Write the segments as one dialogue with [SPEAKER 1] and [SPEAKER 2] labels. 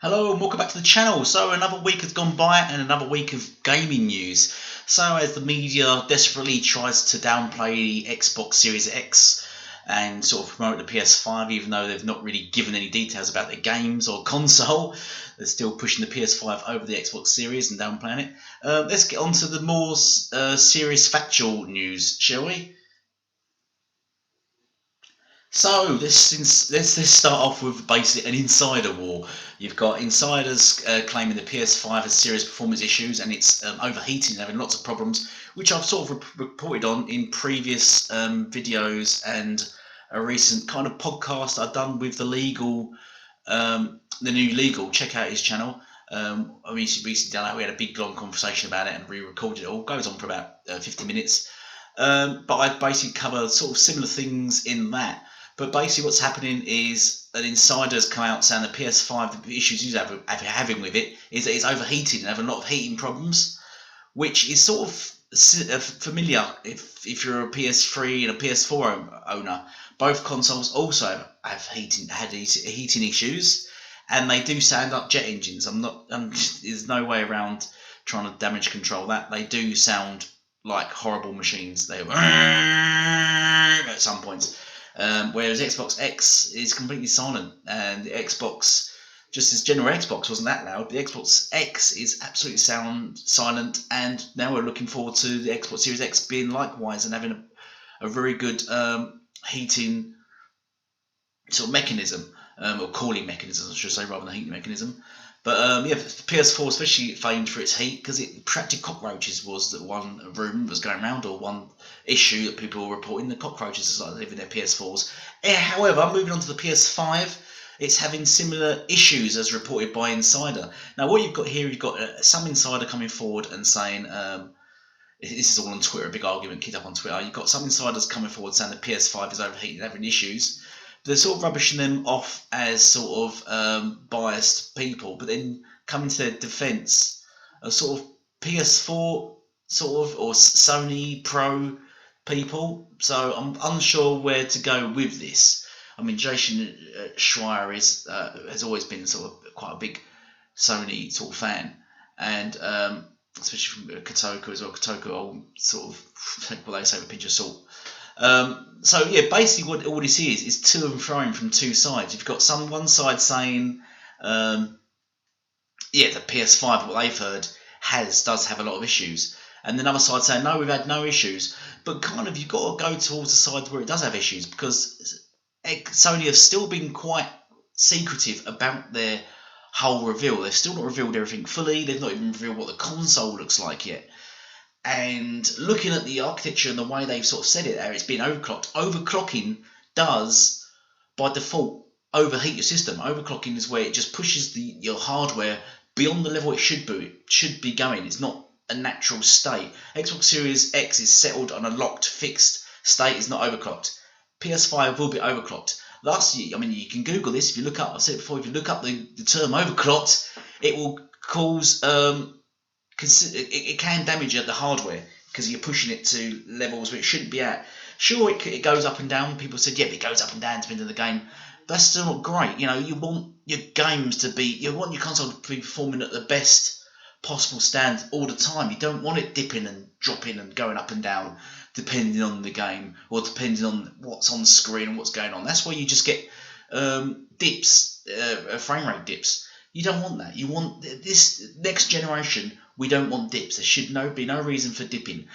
[SPEAKER 1] Hello and welcome back to the channel. So another week has gone by and another week of gaming news. So as the media desperately tries to downplay the Xbox Series X and sort of promote the PS5, even though they've not really given any details about their games or console, they're still pushing the PS5 over the Xbox Series and downplaying it. Let's get on to the more serious factual news, shall we? So let's start off with basically an insider war. You've got insiders claiming the PS5 has serious performance issues and it's overheating and having lots of problems, which I've sort of reported on in previous videos and a recent kind of podcast I've done with the new legal. Check out his channel. I recently done that. We had a big long conversation about it and re-recorded it all. It goes on for about 50 minutes. But I basically cover sort of similar things in that. But basically what's happening is an insider's come out saying the PS5, the issues he's having with it is that it's overheated and having a lot of heating problems, which is sort of familiar if you're a PS3 and a PS4 owner. Both consoles also have heating issues, and they do sound like jet engines. There's no way around trying to damage control that. They do sound like horrible machines. They at some points. Whereas Xbox X is completely silent, and the Xbox, just as general Xbox wasn't that loud, the Xbox X is absolutely silent, and now we're looking forward to the Xbox Series X being likewise and having a very good heating sort of mechanism, or cooling mechanism, I should say, rather than heating mechanism. But yeah, the PS4 especially famed for its heat because it attracted cockroaches. Was that one rumour was going around, or one issue that people were reporting? The cockroaches are like living their PS4s. However, moving on to the PS5, it's having similar issues as reported by Insider. Now, what you've got here, you've got some insider coming forward and saying, this is all on Twitter, a big argument kicked up on Twitter. You've got some insiders coming forward saying the PS5 is overheating and having issues. They're sort of rubbishing them off as sort of biased people, but then coming to their defence, a sort of PS4 sort of or Sony Pro people. So I'm unsure where to go with this. I mean, Jason Schreier has always been sort of quite a big Sony sort of fan, and especially from Kotaku as well. Kotaku, I'll sort of take what they say with a pinch of salt. So yeah, basically what all this is to and fro from two sides. You've got one side saying, yeah, the PS5, what they've heard, does have a lot of issues, and another side saying no, we've had no issues. But kind of you've got to go towards the side where it does have issues, because Sony have still been quite secretive about their whole reveal. They've still not revealed everything fully. They've not even revealed what the console looks like yet. And looking at the architecture and the way they've sort of said it there, it's been overclocked. Overclocking does, by default, overheat your system. Overclocking is where it just pushes your hardware beyond the level it should be going. It's not a natural state. Xbox Series X is settled on a locked, fixed state. It's not overclocked. PS5 will be overclocked. Thus, I mean, you can Google this. If you look up, I said it before, if you look up the term overclocked, it will cause... it can damage the hardware because you're pushing it to levels where it shouldn't be at. Sure, it goes up and down. People said, yeah, but it goes up and down depending on the game. That's still not great. You know, you want your games to be, you want your console to be performing at the best possible standard all the time. You don't want it dipping and dropping and going up and down depending on the game or depending on what's on the screen and what's going on. That's why you just get dips, frame rate dips. You don't want that. You want this next generation. We don't want dips. There should be no reason for dipping.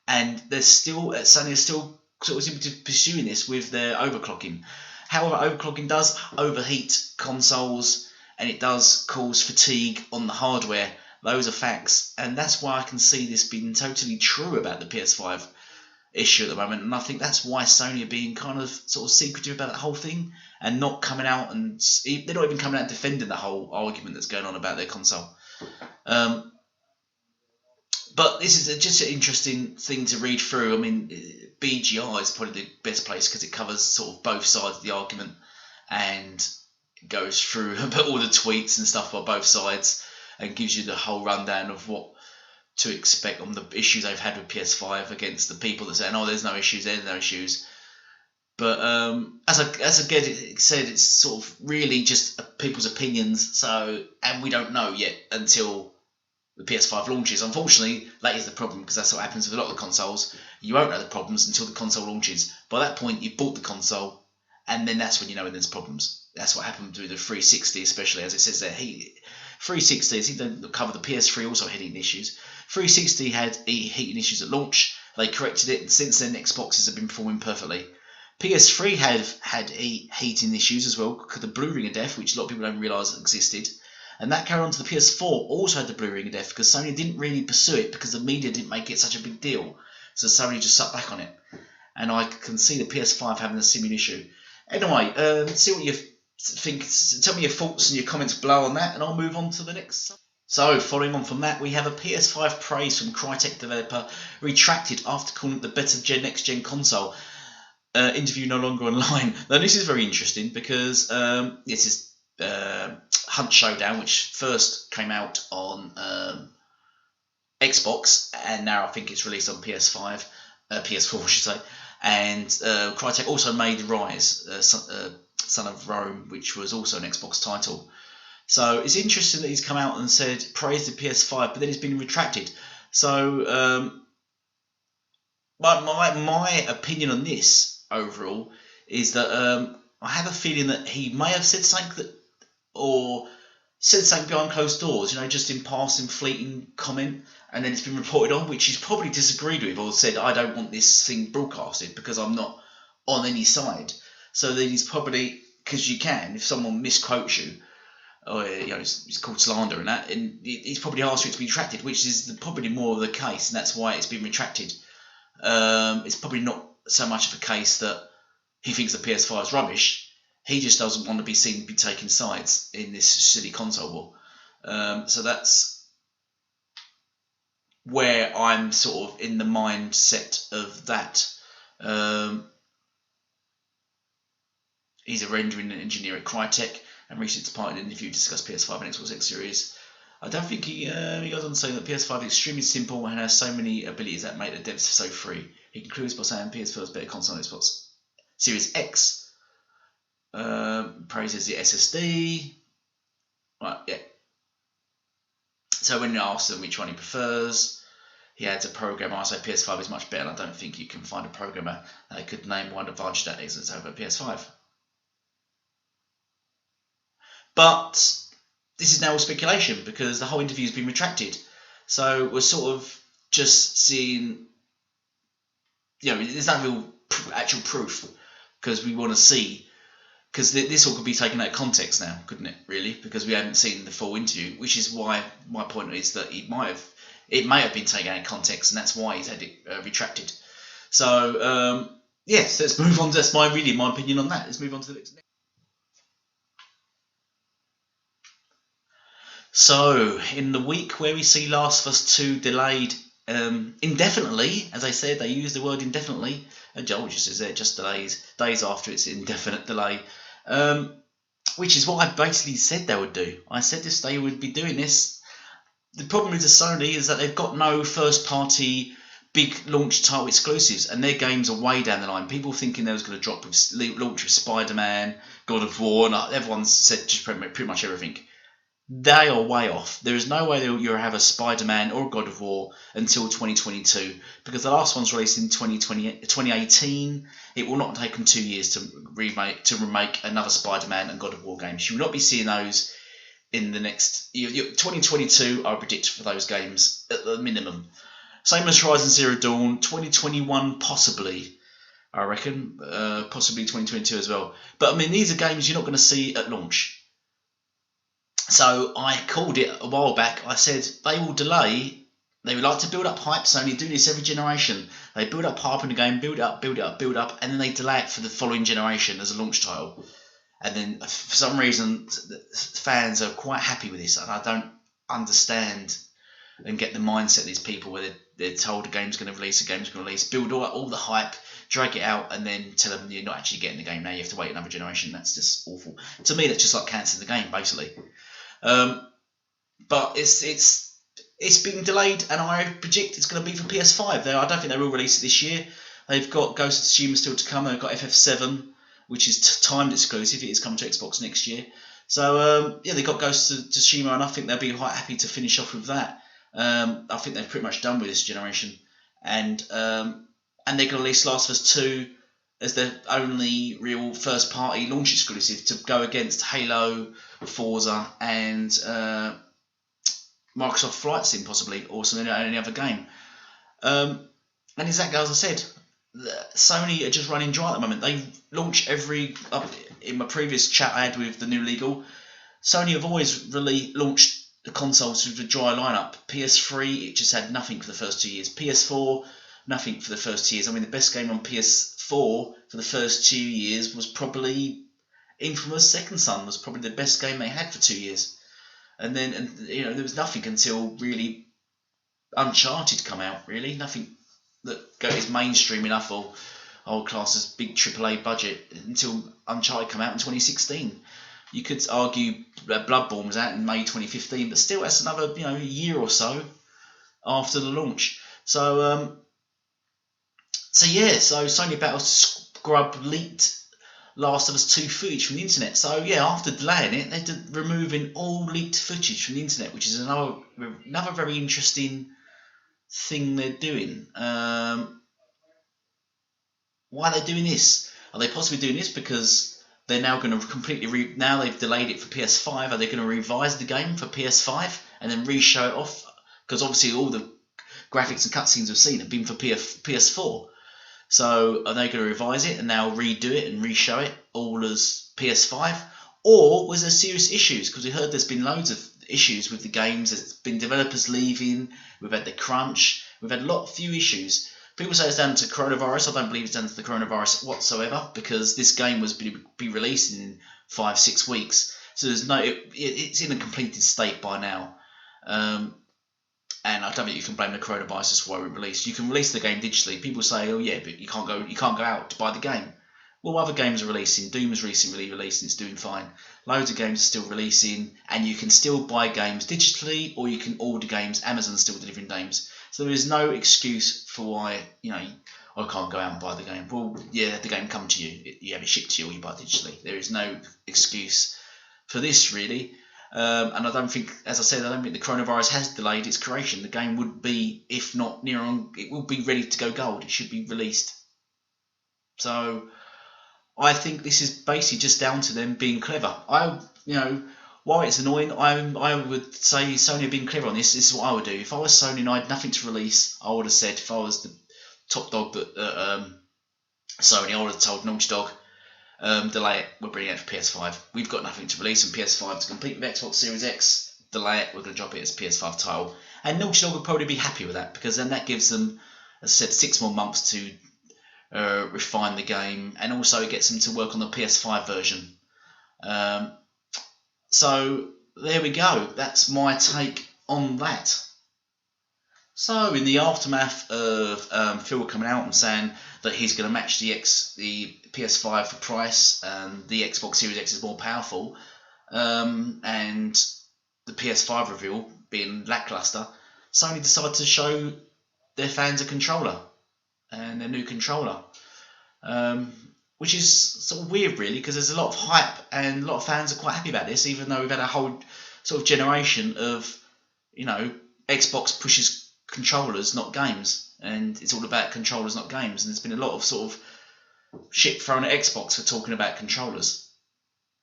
[SPEAKER 1] And Sony is still sort of seem to be pursuing this with their overclocking. However, overclocking does overheat consoles and it does cause fatigue on the hardware. Those are facts, and that's why I can see this being totally true about the PS5 issue at the moment. And I think that's why Sony are being kind of sort of secretive about that whole thing and not coming out, and they're not even coming out and defending the whole argument that's going on about their console. But this is just an interesting thing to read through. I mean, BGR is probably the best place because it covers sort of both sides of the argument and goes through all the tweets and stuff by both sides and gives you the whole rundown of what to expect on the issues they've had with PS5 against the people that say, oh, there's no issues, there's no issues. But as I get it said, it's sort of really just people's opinions. So, and we don't know yet until the PS5 launches. Unfortunately, that is the problem, because that's what happens with a lot of the consoles. You won't know the problems until the console launches. By that point, you've bought the console, and then that's when you know when there's problems. That's what happened with the 360, especially, as it says there. 360, as he don't cover the PS3 also had heating issues. 360 had heating issues at launch. They corrected it, and since then, Xboxes have been performing perfectly. PS3 had heating issues as well, because the blue ring of death, which a lot of people don't realise existed. And that carried on to the PS4, also had the blue ring of death, because Sony didn't really pursue it because the media didn't make it such a big deal. So Sony just sat back on it. And I can see the PS5 having a similar issue. Anyway, see what you think. Tell me your thoughts and your comments below on that, and I'll move on to the next. So, following on from that, we have a PS5 Praise from Crytek developer retracted after calling it the better next-gen console. Interview no longer online. Now, this is very interesting because this is Hunt Showdown, which first came out on Xbox, and now I think it's released on PS5, PS4 I should say. And Crytek also made Rise, Son of Rome, which was also an Xbox title. So it's interesting that he's come out and said praised the PS5, but then it's been retracted. So my opinion on this overall is that I have a feeling that he may have said something that, or said something behind closed doors, just in passing, fleeting comment, and then it's been reported on, which he's probably disagreed with, or said, I don't want this thing broadcasted because I'm not on any side. So then he's probably, because you can, if someone misquotes you, or it's called slander and that, and he's probably asked for it to be retracted, which is probably more of the case, and that's why it's been retracted. It's probably not so much of a case that he thinks the PS5 is rubbish. He just doesn't want to be seen to be taking sides in this silly console war. So that's where I'm sort of in the mindset of that. He's a rendering engineer at Crytek, and recently departed in an interview to discuss PS5 and Xbox X Series. I don't think he goes on to say that PS5 is extremely simple and has so many abilities that make the devs so free. He concludes by saying PS4 is better console than Xbox Series X. Praises the SSD. Right, yeah. So when you ask him which one he prefers, he adds a programmer. I say PS5 is much better, and I don't think you can find a programmer that could name one advantage that exists over PS5. But this is now all speculation because the whole interview has been retracted. So we're sort of just seeing, there's no real actual proof because we want to see. Because this all could be taken out of context now, couldn't it? Really, because we haven't seen the full interview, which is why my point is that it may have been taken out of context, and that's why he's had it retracted. So yes, let's move on. That's my opinion on that. Let's move on to the next. So in the week where we see Last of Us 2 delayed indefinitely, as I said, they use the word indefinitely. And Joel just says there, just days after its indefinite delay. Which is what I basically said they would do. I said they would be doing this. The problem with the Sony is that they've got no first-party big launch title exclusives, and their games are way down the line. People thinking they was going to drop with launch with Spider-Man, God of War, and everyone's said just pretty much everything. They are way off. There is no way you'll have a Spider-Man or a God of War until 2022, because the last one's released in 2018. It will not take them 2 years to remake another Spider-Man and God of War games. You will not be seeing those in the next 2022. I predict for those games at the minimum. Same as Horizon Zero Dawn, 2021 possibly. I reckon, possibly 2022 as well. But I mean, these are games you're not going to see at launch. So I called it a while back. I said they will delay. They would like to build up hype. Sony do this every generation. They build up hype in the game, build up, and then they delay it for the following generation as a launch title. And then for some reason, fans are quite happy with this, and I don't understand and get the mindset of these people where they're told a game's going to release, build all the hype, drag it out, and then tell them you're not actually getting the game now. You have to wait another generation. That's just awful. To me, that's just like cancelling the game, basically. But it's been delayed, and I predict it's going to be for PS5. I don't think they will release it this year. They've got Ghost of Tsushima still to come. They've got FF7, which is timed exclusive. It is coming to Xbox next year. So yeah, they've got Ghost of Tsushima, and I think they'll be quite happy to finish off with that. I think they're pretty much done with this generation, and they're going to release Last of Us 2 as their only real first-party launch exclusive to go against Halo, Forza, and Microsoft Flight Sim possibly, or any other game. And exactly as I said, Sony are just running dry at the moment. They launch in my previous chat I had with the new legal, Sony have always really launched the consoles with a dry lineup. PS3, it just had nothing for the first 2 years. PS4, nothing for the first 2 years. I mean, the best game on PS4 for the first 2 years was probably Infamous Second Son. Was probably the best game they had for 2 years. And then, there was nothing until really Uncharted come out. Really, nothing that is mainstream enough or old class as big AAA budget until Uncharted come out in 2016. You could argue that Bloodborne was out in May 2015, but still that's another year or so after the launch. So Sony about to scrub leaked Last of Us 2 footage from the internet. So yeah, after delaying it, they're removing all leaked footage from the internet, which is another very interesting thing they're doing. Why are they doing this? Are they possibly doing this because they're now going to completely now they've delayed it for PS5? Are they going to revise the game for PS5 and then re-show it off? Because obviously all the graphics and cutscenes we've seen have been for PS4. So are they going to revise it and now redo it and re-show it all as PS5? Or was there serious issues? Because we heard there's been loads of issues with the games. There's been developers leaving. We've had the crunch. We've had few issues. People say it's down to coronavirus. I don't believe it's down to the coronavirus whatsoever, because this game was be released in 5-6 weeks. So there's it's in a completed state by now. And I don't think you can blame the coronavirus as why it released. You can release the game digitally. People say, oh yeah, but you can't go out to buy the game. Well, other games are releasing. Doom is recently released and it's doing fine. Loads of games are still releasing, and you can still buy games digitally, or you can order games. Amazon's still delivering games. So there is no excuse for why I can't go out and buy the game. Well, yeah, the game come to you. You have it shipped to you, or you buy it digitally. There is no excuse for this, really. And I don't think, as I said, I don't think the coronavirus has delayed its creation. The game would be, if not near on, it will be ready to go gold. It should be released. So I think this is basically just down to them being clever. While it's annoying, I would say Sony have been clever on this. This is what I would do. If I was Sony and I had nothing to release, I would have said, if I was the top dog at Sony, I would have told Naughty Dog, delay it, we're bringing it for PS5. We've got nothing to release on PS5 to compete with Xbox Series X. Delay it, we're going to drop it as PS5 title. And Naughty Dog would probably be happy with that, because then that gives them, as I said, 6 more months to refine the game, and also it gets them to work on the PS5 version. So there we go. That's my take on that. So in the aftermath of Phil coming out and saying that he's going to match the PS5 for price, and the Xbox Series X is more powerful, and the PS5 reveal being lackluster, Sony decided to show their fans a controller and their new controller, which is sort of weird, really, because there's a lot of hype and a lot of fans are quite happy about this, even though we've had a whole sort of generation of, Xbox pushes controllers, not games, and it's all about controllers, not games, and there's been a lot of sort of shit thrown at Xbox for talking about controllers,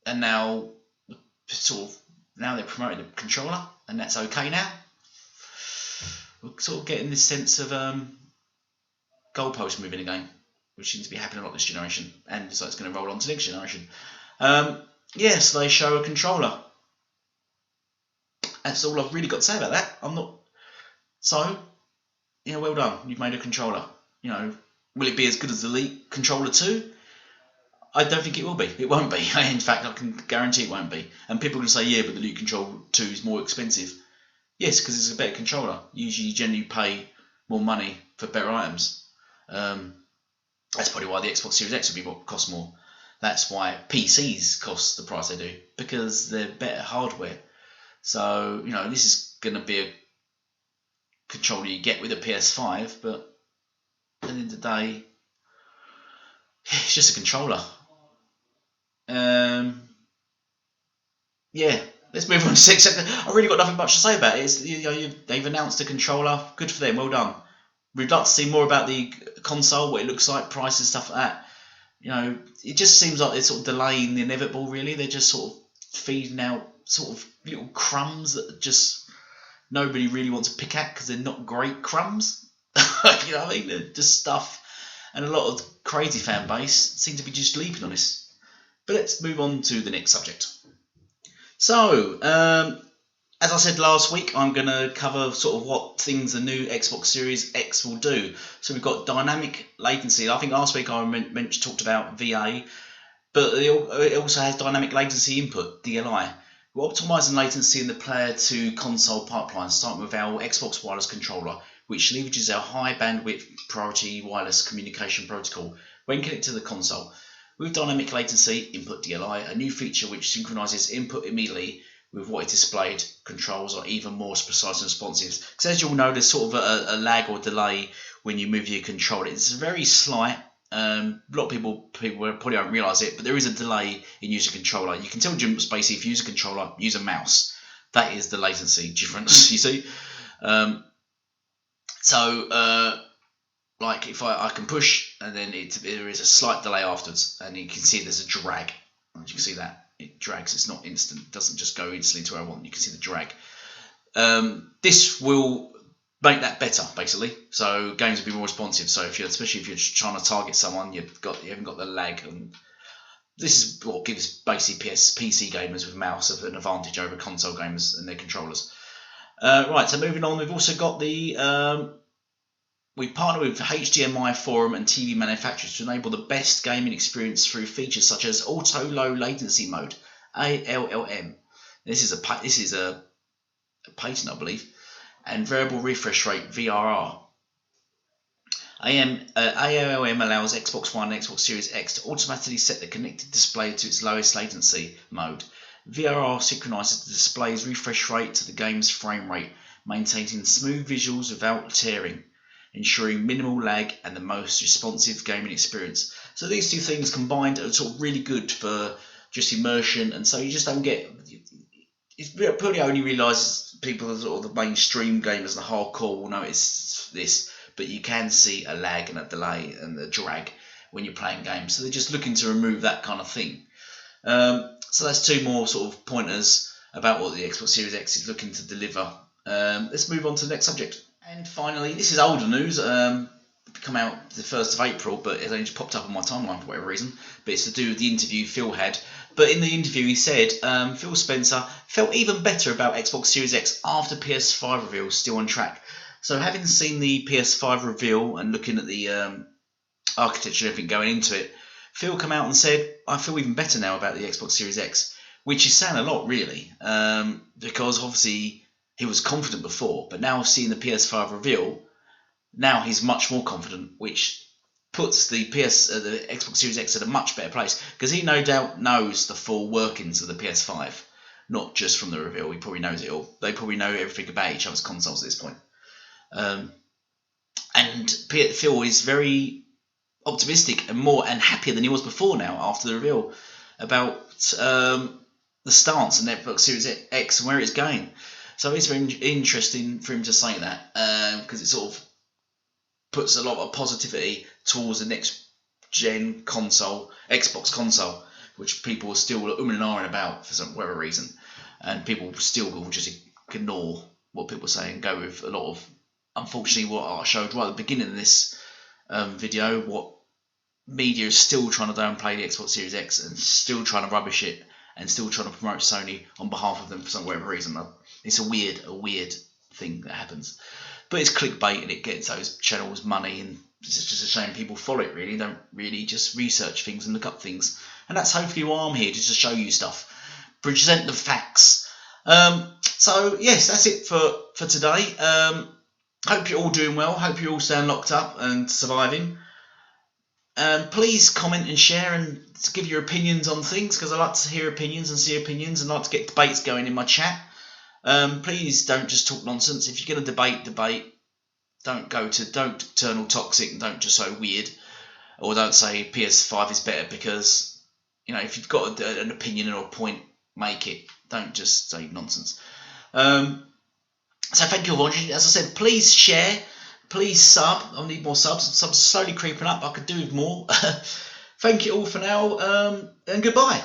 [SPEAKER 1] and now they're promoting the controller, and that's okay now. We're sort of getting this sense of goalpost moving again, which seems to be happening a lot this generation, and so it's going to roll on to next generation. Yes, they show a controller. That's all I've really got to say about that. Well done. You've made a controller. Will it be as good as the Elite Controller 2? I don't think it will be. It won't be. In fact, I can guarantee it won't be. And people are going to say, yeah, but the Elite Controller 2 is more expensive. Yes, because it's a better controller. Usually, you generally pay more money for better items. That's probably why the Xbox Series X will cost more. That's why PCs cost the price they do, because they're better hardware. So, this is going to be a controller you get with a PS5, but at the end of the day, it's just a controller. Yeah, let's move on to 6 seconds. I really got nothing much to say about it. They've announced a controller. Good for them. Well done. We'd like to see more about the console, what it looks like, prices, stuff like that. It just seems like they're sort of delaying the inevitable. Really, they're just sort of feeding out sort of little crumbs that just nobody really wants to pick at because they're not great crumbs. You know what I mean? They're just stuff, and a lot of crazy fan base seem to be just leaping on this. But let's move on to the next subject. So, as I said last week, I'm going to cover sort of what things the new Xbox Series X will do. So we've got dynamic latency. I think last week I talked about VA, but it also has dynamic latency input, DLI. We're optimizing latency in the player to console pipeline, starting with our Xbox wireless controller, which leverages our high bandwidth priority wireless communication protocol when connected to the console. With dynamic latency input DLI, a new feature which synchronizes input immediately with what is displayed, controls are even more precise and responsive. Because as you'll know, there's sort of a lag or delay when you move your controller. It's very slight. A lot of people probably don't realise it, but there is a delay in using a controller. You can tell basically if you use a controller, use a mouse. That is the latency difference, you see. Like if I can push, and then there is a slight delay afterwards, and you can see there's a drag. As you can see that it drags. It's not instant. It doesn't just go instantly to where I want. You can see the drag. This will make that better, basically. So games will be more responsive. So especially if you're trying to target someone, you haven't got the lag. And this is what gives basically PC gamers with mouse an advantage over console gamers and their controllers. Right. So moving on, we've also got the. We partner with HDMI forum and TV manufacturers to enable the best gaming experience through features such as Auto Low Latency Mode (ALLM). This is a patent, I believe, and Variable Refresh Rate (VRR). ALLM allows Xbox One and Xbox Series X to automatically set the connected display to its lowest latency mode. VRR synchronizes the display's refresh rate to the game's frame rate, maintaining smooth visuals without tearing, ensuring minimal lag and the most responsive gaming experience. So these two things combined are sort of really good for just immersion, and so you just don't get. It's probably only realises people sort of the mainstream gamers and the hardcore will notice this, but you can see a lag and a delay and a drag when you're playing games. So they're just looking to remove that kind of thing. So that's two more sort of pointers about what the Xbox Series X is looking to deliver. Let's move on to the next subject. And finally, this is older news. Come out the 1st of April, but it only just popped up on my timeline for whatever reason. But it's to do with the interview Phil had. But in the interview, he said Phil Spencer felt even better about Xbox Series X after PS5 reveal, still on track. So having seen the PS5 reveal and looking at the architecture and everything going into it, Phil came out and said, I feel even better now about the Xbox Series X, which is saying a lot, really, because obviously he was confident before, but now seeing the PS5 reveal, now he's much more confident, which puts the Xbox Series X at a much better place, because he no doubt knows the full workings of the PS5, not just from the reveal. He probably knows it all. They probably know everything about each other's consoles at this point. And Phil is very optimistic and happier than he was before now after the reveal about the stance of the Xbox Series X and where it's going. So it's very interesting for him to say that, because it sort of puts a lot of positivity towards the next gen console, Xbox console, which people are still and ahhing about for whatever reason, and people still will just ignore what people say and go with a lot of, unfortunately, what I showed right at the beginning of this video, what media is still trying to downplay the Xbox Series X and still trying to rubbish it and still trying to promote Sony on behalf of them for whatever reason. It's a weird thing that happens, but it's clickbait and it gets those channels money, and it's just a shame people follow it. Really, don't really just research things and look up things, and that's hopefully why I'm here, just to show you stuff, present the facts. So yes, that's it for today. Hope you're all doing well. Hope you're all staying locked up and surviving. Please comment and share and give your opinions on things, because I like to hear opinions and see opinions, and like to get debates going in my chat. Please don't just talk nonsense. If you're going to debate. Don't turn all toxic and don't just so weird. or don't say PS5 is better, because if you've got an opinion or a point, make it. Don't just say nonsense. So thank you for watching. As I said, please share, please sub. I need more subs. Subs are slowly creeping up. I could do with more. Thank you all for now, and goodbye.